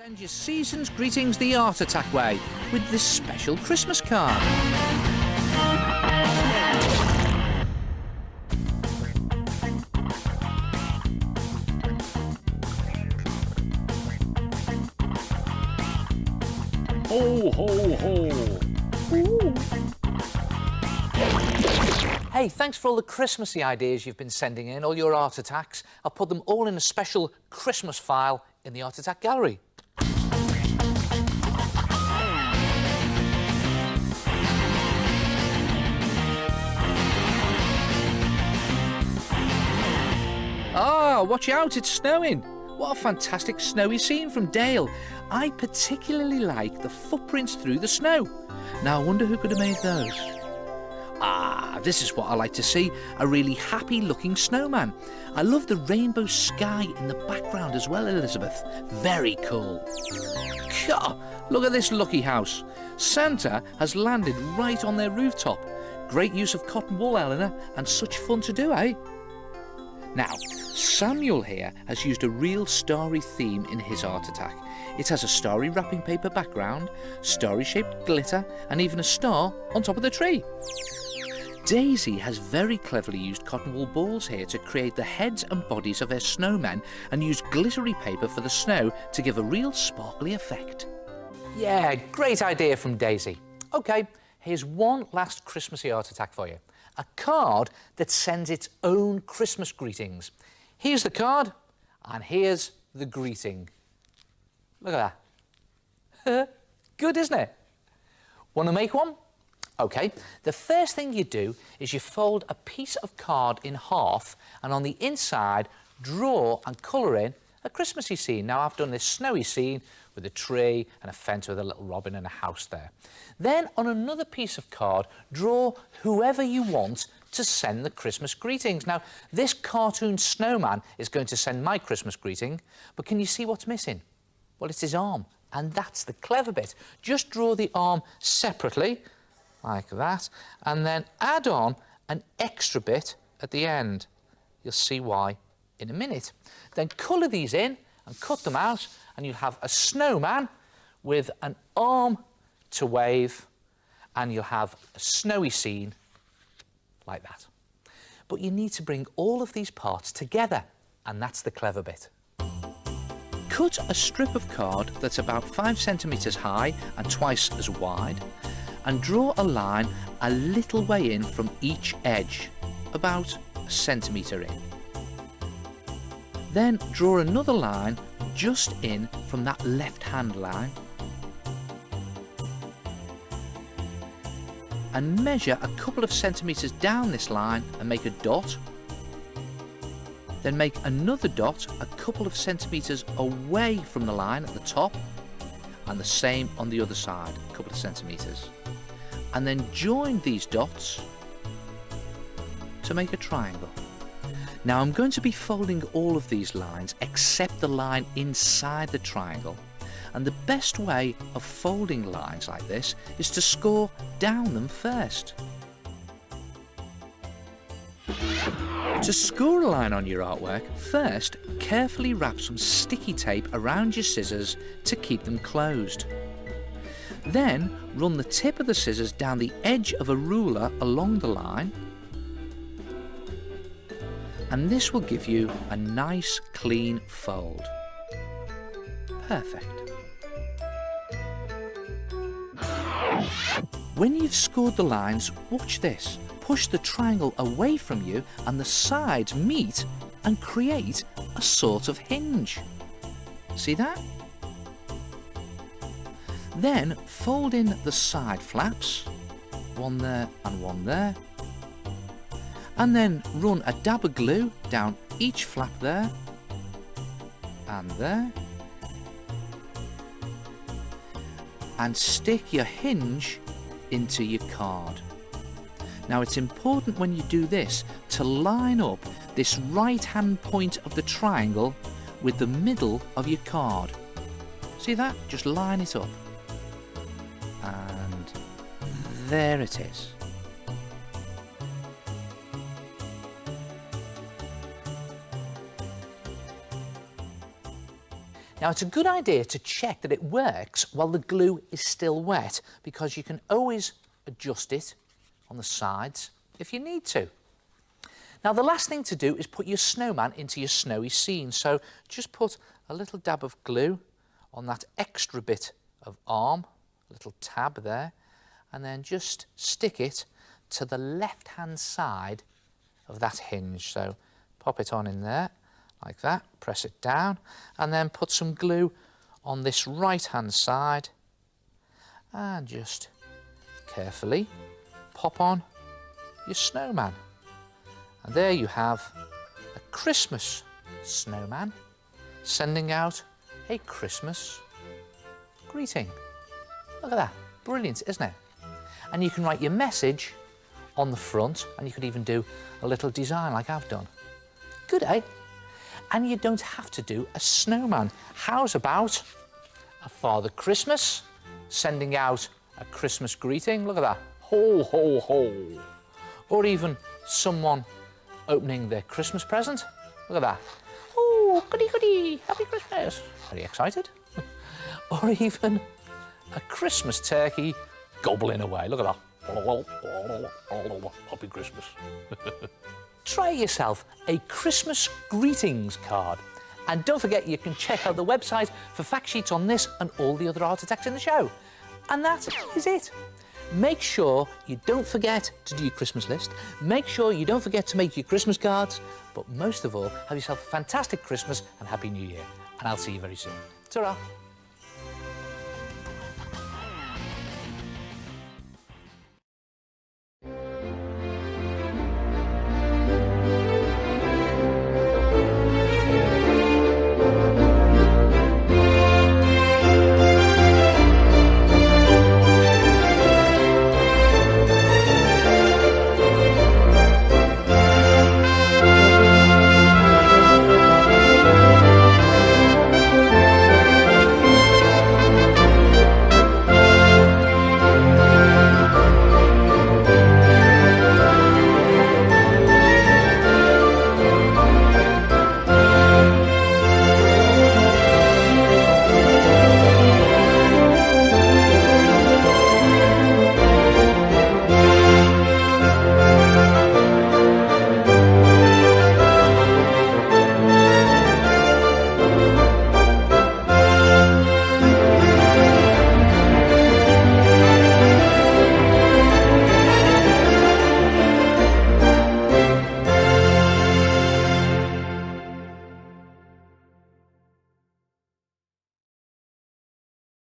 Send your season's greetings the Art Attack way with this special Christmas card. Ho, ho, ho. Ooh. Hey, thanks for all the Christmassy ideas you've been sending in, all your Art Attacks. I'll put them all in a special Christmas file in the Art Attack gallery. Ah, watch out, it's snowing. What a fantastic snowy scene from Dale. I particularly like the footprints through the snow. Now, I wonder who could have made those. Ah, this is what I like to see, a really happy-looking snowman. I love the rainbow sky in the background as well, Elizabeth. Very cool. Gah, look at this lucky house. Santa has landed right on their rooftop. Great use of cotton wool, Eleanor, and such fun to do, eh? Now, Samuel here has used a real starry theme in his Art Attack. It has a starry wrapping paper background, starry-shaped glitter, and even a star on top of the tree. Daisy has very cleverly used cotton wool balls here to create the heads and bodies of her snowmen and used glittery paper for the snow to give a real sparkly effect. Yeah, great idea from Daisy. OK, here's one last Christmassy Art Attack for you. A card that sends its own Christmas greetings. Here's the card, and here's the greeting. Look at that. Good, isn't it? Want to make one? OK, the first thing you do is you fold a piece of card in half, and on the inside, draw and colour in a Christmassy scene. Now, I've done this snowy scene with a tree and a fence with a little robin and a house there. Then, on another piece of card, draw whoever you want to send the Christmas greetings. Now, this cartoon snowman is going to send my Christmas greeting, but can you see what's missing? Well, it's his arm, and that's the clever bit. Just draw the arm separately, like that, and then add on an extra bit at the end. You'll see why in a minute. Then colour these in and cut them out, and you'll have a snowman with an arm to wave, and you'll have a snowy scene like that. But you need to bring all of these parts together, and that's the clever bit. Cut a strip of card that's about 5 centimetres high and twice as wide, and draw a line a little way in from each edge, about a centimetre in. Then draw another line just in from that left-hand line and measure a couple of centimetres down this line and make a dot. Then make another dot a couple of centimetres away from the line at the top, and the same on the other side, a couple of centimetres. And then join these dots to make a triangle. Now, I'm going to be folding all of these lines except the line inside the triangle. And the best way of folding lines like this is to score down them first. To score a line on your artwork, first carefully wrap some sticky tape around your scissors to keep them closed. Then run the tip of the scissors down the edge of a ruler along the line, and this will give you a nice clean fold. Perfect. When you've scored the lines, watch this. Push the triangle away from you and the sides meet and create a sort of hinge. See that? Then fold in the side flaps, one there and one there, and then run a dab of glue down each flap there and there, and stick your hinge into your card. Now, it's important when you do this to line up this right-hand point of the triangle with the middle of your card. See that? Just line it up. And there it is. Now, it's a good idea to check that it works while the glue is still wet, because you can always adjust it on the sides if you need to. Now, the last thing to do is put your snowman into your snowy scene. So just put a little dab of glue on that extra bit of arm, a little tab there, and then just stick it to the left-hand side of that hinge. So pop it on in there, like that, press it down, and then put some glue on this right-hand side, and just carefully pop on your snowman. And there you have a Christmas snowman sending out a Christmas greeting. Look at that, brilliant, isn't it? And you can write your message on the front, and you could even do a little design like I've done. Good, eh? And you don't have to do a snowman. How's about a Father Christmas sending out a Christmas greeting? Look at that, ho, ho, ho. Or even someone opening their Christmas present. Look at that. Oh, goody, goody, happy Christmas. Very excited. Or even a Christmas turkey gobbling away. Look at that. Happy Christmas. Try yourself a Christmas greetings card. And don't forget, you can check out the website for fact sheets on this and all the other art attacks in the show. And that is it. Make sure you don't forget to do your Christmas list. Make sure you don't forget to make your Christmas cards. But most of all, have yourself a fantastic Christmas and Happy New Year. And I'll see you very soon. Ta-ra.